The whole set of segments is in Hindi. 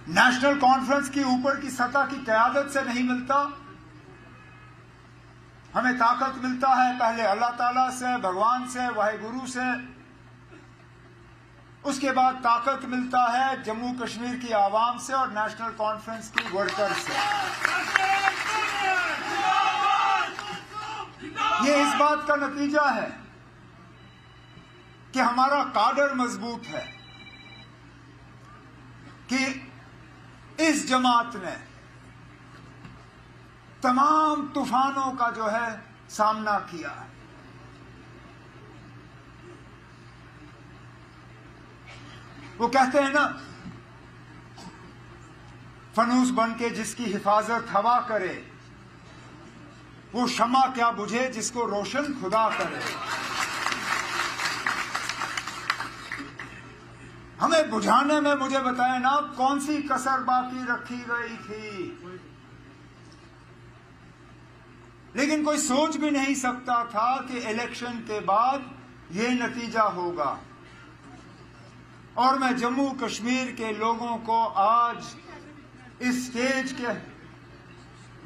नेशनल कॉन्फ्रेंस की ऊपर की सतह की क़यादत से नहीं मिलता। हमें ताकत मिलता है पहले अल्लाह ताला से, भगवान से, वाहिगुरु से। उसके बाद ताकत मिलता है जम्मू कश्मीर की आवाम से और नेशनल कॉन्फ्रेंस की वर्कर से। ये इस बात का नतीजा है कि हमारा काडर मजबूत है, कि इस जमात ने तमाम तूफानों का जो है सामना किया है। वो कहते हैं ना, फनूस बन के जिसकी हिफाजत हवा करे, वो शमा क्या बुझे जिसको रोशन खुदा करे। हमें बुझाने में मुझे बताएं ना कौन सी कसर बाकी रखी गई थी। लेकिन कोई सोच भी नहीं सकता था कि इलेक्शन के बाद ये नतीजा होगा। और मैं जम्मू कश्मीर के लोगों को आज इस स्टेज के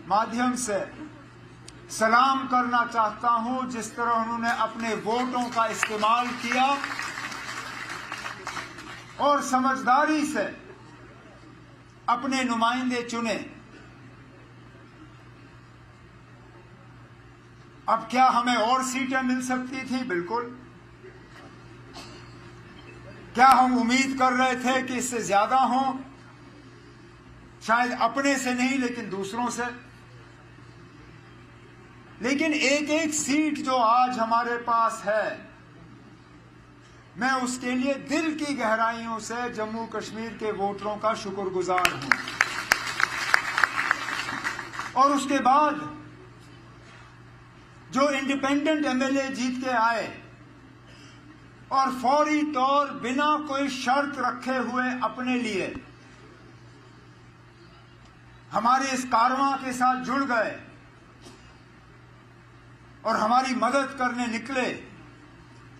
माध्यम से सलाम करना चाहता हूं, जिस तरह उन्होंने अपने वोटों का इस्तेमाल किया और समझदारी से अपने नुमाइंदे चुने। अब क्या हमें और सीटें मिल सकती थी? बिल्कुल। क्या हम उम्मीद कर रहे थे कि इससे ज्यादा हों? शायद अपने से नहीं, लेकिन दूसरों से। लेकिन एक एक सीट जो आज हमारे पास है, मैं उसके लिए दिल की गहराइयों से जम्मू कश्मीर के वोटरों का शुक्रगुजार हूं। और उसके बाद जो इंडिपेंडेंट एमएलए जीत के आए और फौरी तौर बिना कोई शर्त रखे हुए अपने लिए हमारे इस कारवां के साथ जुड़ गए और हमारी मदद करने निकले,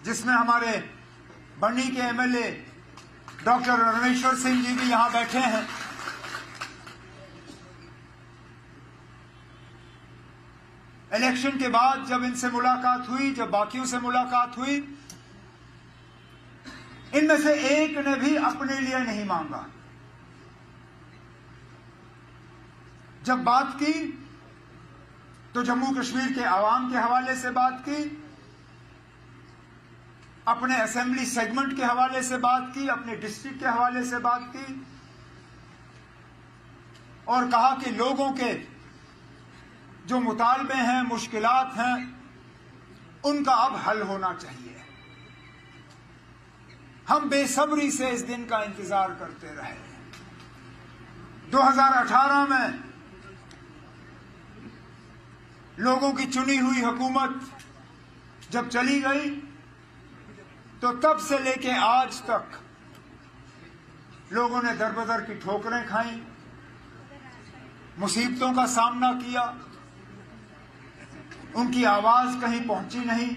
जिसमें हमारे बन्नी के एमएलए डॉक्टर रणेश्वर सिंह जी भी यहां बैठे हैं। इलेक्शन के बाद जब इनसे मुलाकात हुई, जब बाकियों से मुलाकात हुई, इनमें से एक ने भी अपने लिए नहीं मांगा। जब बात की तो जम्मू कश्मीर के आवाम के हवाले से बात की, अपने असेंबली सेगमेंट के हवाले से बात की, अपने डिस्ट्रिक्ट के हवाले से बात की और कहा कि लोगों के जो मुतालबे हैं, मुश्किलात हैं, उनका अब हल होना चाहिए। हम बेसब्री से इस दिन का इंतजार करते रहे। 2018 में लोगों की चुनी हुई हुकूमत जब चली गई तो तब से लेके आज तक लोगों ने दरबदर की ठोकरें खाई, मुसीबतों का सामना किया, उनकी आवाज कहीं पहुंची नहीं।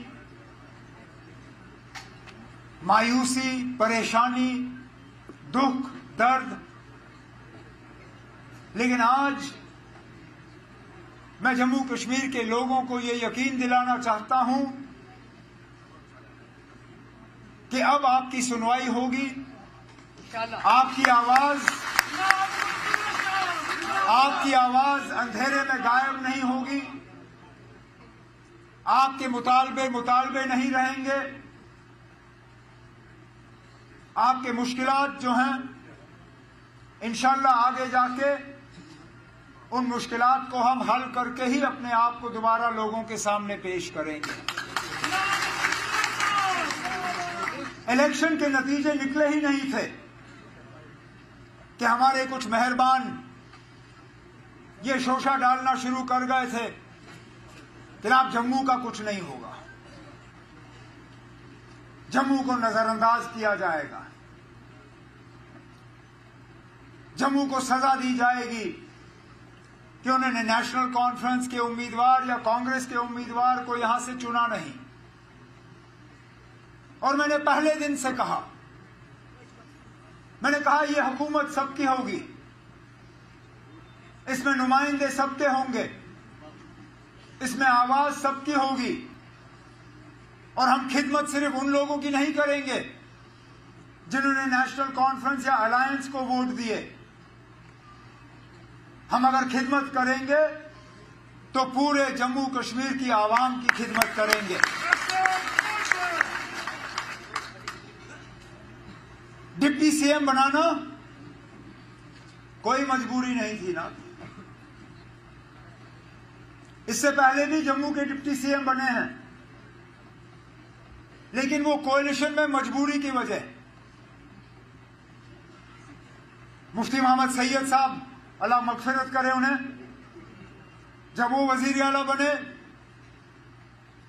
मायूसी, परेशानी, दुख, दर्द। लेकिन आज मैं जम्मू कश्मीर के लोगों को ये यकीन दिलाना चाहता हूं कि अब आपकी सुनवाई होगी। आपकी आवाज अंधेरे में गायब नहीं होगी। आपके मुतालबे नहीं रहेंगे। आपके मुश्किलात जो हैं, इंशाअल्लाह आगे जाके उन मुश्किलात को हम हल करके ही अपने आप को दोबारा लोगों के सामने पेश करेंगे। इलेक्शन के नतीजे निकले ही नहीं थे कि हमारे कुछ मेहरबान ये शोशा डालना शुरू कर गए थे कि आप जम्मू का कुछ नहीं होगा, जम्मू को नजरअंदाज किया जाएगा, जम्मू को सजा दी जाएगी कि उन्होंने नेशनल कॉन्फ्रेंस के उम्मीदवार या कांग्रेस के उम्मीदवार को यहां से चुना नहीं। और मैंने पहले दिन से कहा, मैंने कहा यह हुकूमत सबकी होगी, इसमें नुमाइंदे सबके होंगे, इसमें आवाज सबकी होगी, और हम खिदमत सिर्फ उन लोगों की नहीं करेंगे जिन्होंने नेशनल कॉन्फ्रेंस या अलायंस को वोट दिए। हम अगर खिदमत करेंगे तो पूरे जम्मू कश्मीर की आवाम की खिदमत करेंगे। डिप्टी सीएम बनाना कोई मजबूरी नहीं थी ना। इससे पहले भी जम्मू के डिप्टी सीएम बने हैं, लेकिन वो कोalition में मजबूरी की वजह। मुफ्ती मोहम्मद सैयद साहब, अल्लाह मगफिरत करे उन्हें, जब वो वजीर आला बने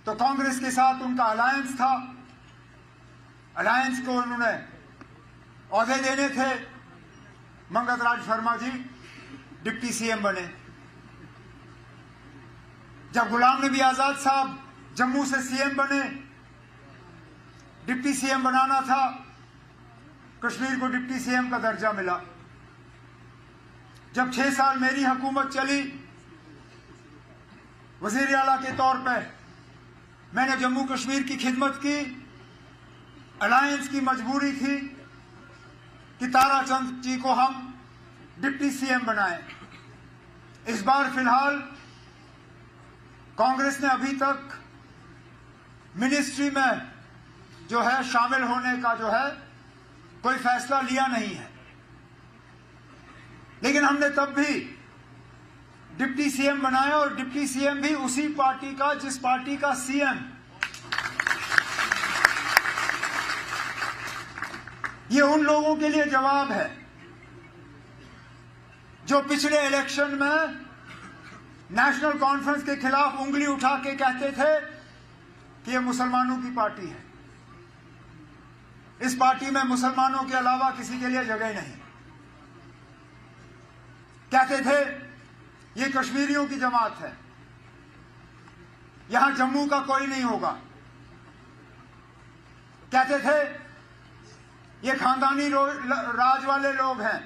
तो कांग्रेस के साथ उनका अलायंस था। अलायंस को उन्होंने औहदे देने थे। मंगत राज शर्मा जी डिप्टी सीएम बने। जब गुलाम नबी आजाद साहब जम्मू से सीएम बने, डिप्टी सीएम बनाना था, कश्मीर को डिप्टी सीएम का दर्जा मिला। जब 6 साल मेरी हुकूमत चली, वजीर आला के तौर पर मैंने जम्मू कश्मीर की खिदमत की। अलायंस की मजबूरी थी कि ताराचंद जी को हम डिप्टी सीएम बनाएं। इस बार फिलहाल कांग्रेस ने अभी तक मिनिस्ट्री में जो है शामिल होने का जो है कोई फैसला लिया नहीं है, लेकिन हमने तब भी डिप्टी सीएम बनाया, और डिप्टी सीएम भी उसी पार्टी का जिस पार्टी का सीएम। ये उन लोगों के लिए जवाब है जो पिछले इलेक्शन में नेशनल कॉन्फ्रेंस के खिलाफ उंगली उठा के कहते थे कि ये मुसलमानों की पार्टी है, इस पार्टी में मुसलमानों के अलावा किसी के लिए जगह नहीं। कहते थे ये कश्मीरियों की जमात है, यहां जम्मू का कोई नहीं होगा। कहते थे ये खानदानी राज वाले लोग हैं,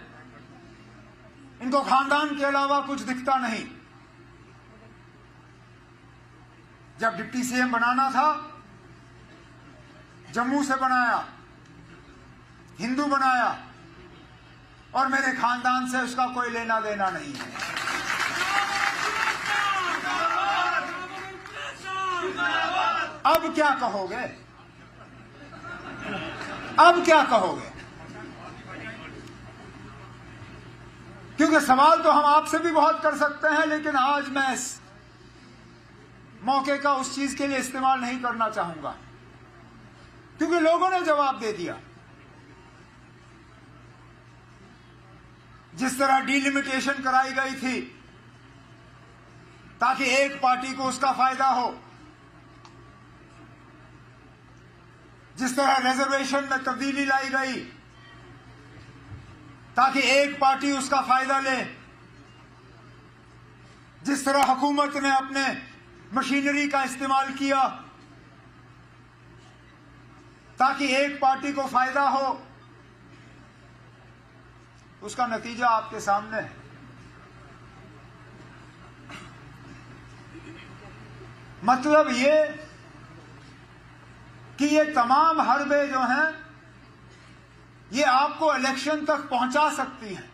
इनको खानदान के अलावा कुछ दिखता नहीं। जब डिप्टी सीएम बनाना था, जम्मू से बनाया, हिंदू बनाया, और मेरे खानदान से उसका कोई लेना देना नहीं है। अब क्या कहोगे? अब क्या कहोगे? क्योंकि सवाल तो हम आपसे भी बहुत कर सकते हैं, लेकिन आज मैं इस मौके का उस चीज के लिए इस्तेमाल नहीं करना चाहूंगा, क्योंकि लोगों ने जवाब दे दिया। जिस तरह डिलिमिटेशन कराई गई थी ताकि एक पार्टी को उसका फायदा हो, जिस तरह रिजर्वेशन में तब्दीली लाई गई ताकि एक पार्टी उसका फायदा ले, जिस तरह हुकूमत ने अपने मशीनरी का इस्तेमाल किया ताकि एक पार्टी को फायदा हो, उसका नतीजा आपके सामने है। मतलब ये कि ये तमाम हरबे जो हैं ये आपको इलेक्शन तक पहुंचा सकती हैं।